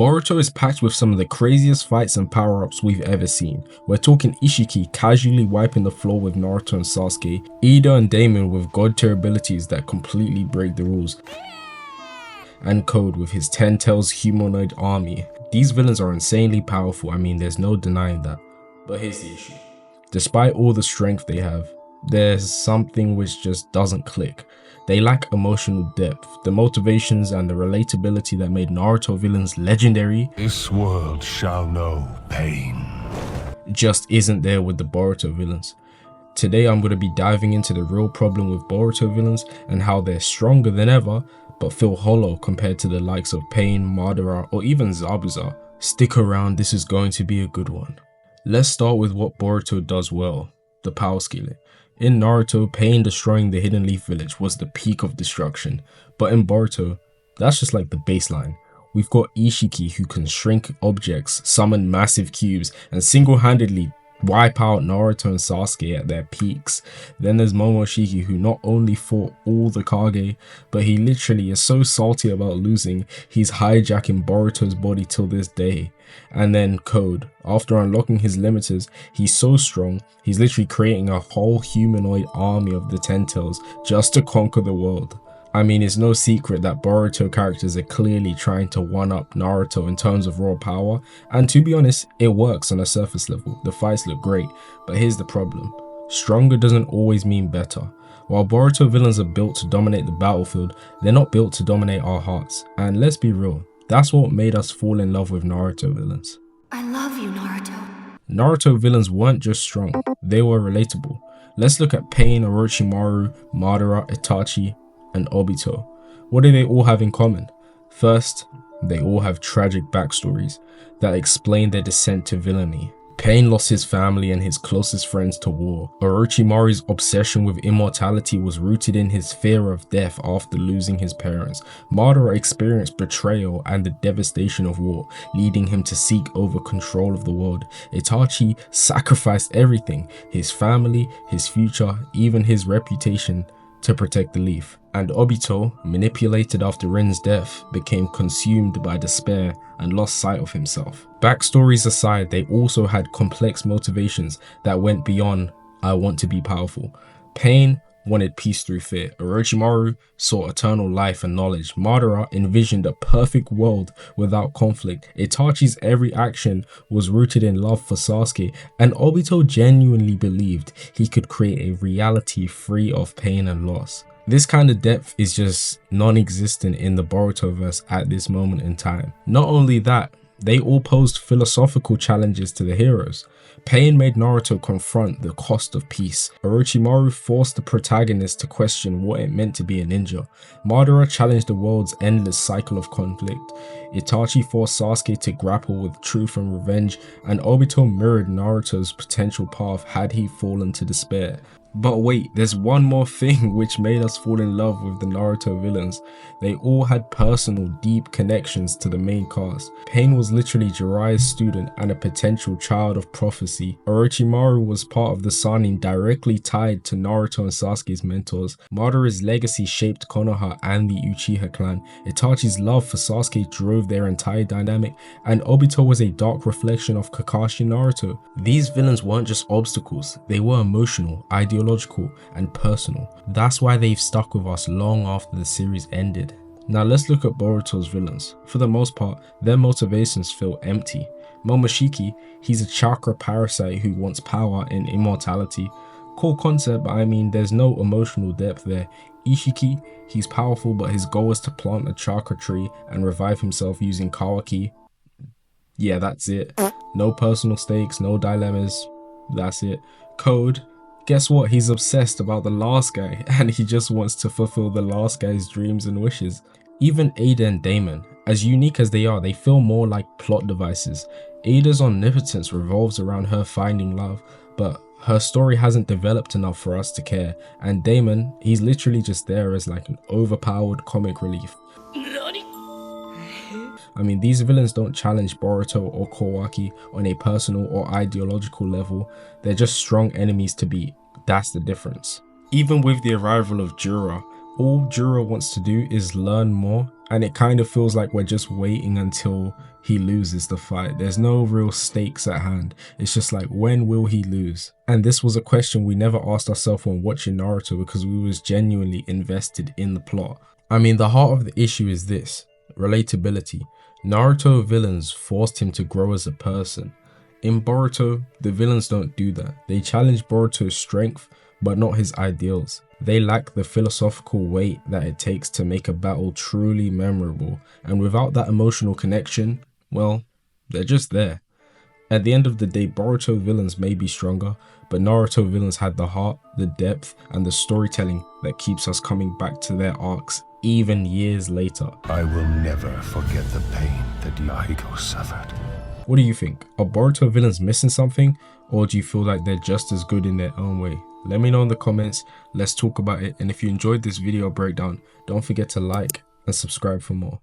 Boruto is packed with some of the craziest fights and power-ups we've ever seen. We're talking Ishiki casually wiping the floor with Naruto and Sasuke, Ida and Damon with god tier abilities that completely break the rules, and Code with his 10 tails humanoid army. These villains are insanely powerful, I mean there's no denying that. But here's the issue. Despite all the strength they have, there's something which just doesn't click. They lack emotional depth, the motivations and the relatability that made Naruto villains legendary. This world shall know pain. Just isn't there with the Boruto villains. Today I'm going to be diving into the real problem with Boruto villains and how they're stronger than ever, but feel hollow compared to the likes of Pain, Madara, or even Zabuza. Stick around, this is going to be a good one. Let's start with what Boruto does well, the power scaling. In Naruto, Pain destroying the Hidden Leaf Village was the peak of destruction, but in Boruto, that's just like the baseline. We've got Ishiki who can shrink objects, summon massive cubes, and single-handedly wipe out Naruto and Sasuke at their peaks. Then there's Momoshiki who not only fought all the Kage, but he literally is so salty about losing, he's hijacking Boruto's body till this day. And then Code, after unlocking his limiters, he's so strong, he's literally creating a whole humanoid army of the Ten Tails just to conquer the world. I mean, it's no secret that Boruto characters are clearly trying to one-up Naruto in terms of raw power, and to be honest, it works on a surface level. The fights look great, but here's the problem. Stronger doesn't always mean better. While Boruto villains are built to dominate the battlefield, they're not built to dominate our hearts. And let's be real, that's what made us fall in love with Naruto villains. I love you, Naruto. Naruto villains weren't just strong, they were relatable. Let's look at Pain, Orochimaru, Madara, Itachi, and Obito. What do they all have in common? First, they all have tragic backstories that explain their descent to villainy. Pain lost his family and his closest friends to war. Orochimaru's obsession with immortality was rooted in his fear of death after losing his parents. Madara experienced betrayal and the devastation of war, leading him to seek over control of the world. Itachi sacrificed everything, his family, his future, even his reputation, to protect the leaf. And Obito, manipulated after Rin's death, became consumed by despair and lost sight of himself. Backstories aside, they also had complex motivations that went beyond "I want to be powerful." Pain wanted peace through fear. Orochimaru saw eternal life and knowledge. Madara envisioned a perfect world without conflict. Itachi's every action was rooted in love for Sasuke, and Obito genuinely believed he could create a reality free of pain and loss. This kind of depth is just non-existent in the Borutoverse at this moment in time. Not only that, they all posed philosophical challenges to the heroes. Pain made Naruto confront the cost of peace. Orochimaru forced the protagonist to question what it meant to be a ninja. Madara challenged the world's endless cycle of conflict. Itachi forced Sasuke to grapple with truth and revenge, and Obito mirrored Naruto's potential path had he fallen to despair. But wait, there's one more thing which made us fall in love with the Naruto villains. They all had personal, deep connections to the main cast. Pain was literally Jiraiya's student and a potential child of prophecy. Orochimaru was part of the Sannin directly tied to Naruto and Sasuke's mentors. Madara's legacy shaped Konoha and the Uchiha clan. Itachi's love for Sasuke drove their entire dynamic, and Obito was a dark reflection of Kakashi and Naruto. These villains weren't just obstacles, they were emotional, ideological, and personal. That's why they've stuck with us long after the series ended. Now let's look at Boruto's villains. For the most part, their motivations feel empty. Momoshiki, he's a chakra parasite who wants power and immortality. Cool concept, but I mean there's no emotional depth there. Ishiki, he's powerful but his goal is to plant a chakra tree and revive himself using Kawaki. Yeah, that's it. No personal stakes, no dilemmas, that's it. Code, guess what? He's obsessed about the last guy and he just wants to fulfill the last guy's dreams and wishes. Even Ada and Damon, as unique as they are, they feel more like plot devices. Ada's omnipotence revolves around her finding love, but her story hasn't developed enough for us to care. And Damon, he's literally just there as like an overpowered comic relief. I mean, these villains don't challenge Boruto or Kawaki on a personal or ideological level, they're just strong enemies to beat. That's the difference. Even with the arrival of Jura, all Jura wants to do is learn more and it kind of feels like we're just waiting until he loses the fight. There's no real stakes at hand. It's just like, when will he lose? And this was a question we never asked ourselves when watching Naruto, because we was genuinely invested in the plot. I mean, the heart of the issue is this: relatability. Naruto villains forced him to grow as a person. In Boruto, the villains don't do that. They challenge Boruto's strength, but not his ideals. They lack the philosophical weight that it takes to make a battle truly memorable, and without that emotional connection, well, they're just there. At the end of the day, Boruto villains may be stronger, but Naruto villains had the heart, the depth, and the storytelling that keeps us coming back to their arcs even years later. I will never forget the pain that Yahiko suffered. What do you think? Are Boruto villains missing something, or do you feel like they're just as good in their own way? Let me know in the comments, let's talk about it, and if you enjoyed this video breakdown, don't forget to like and subscribe for more.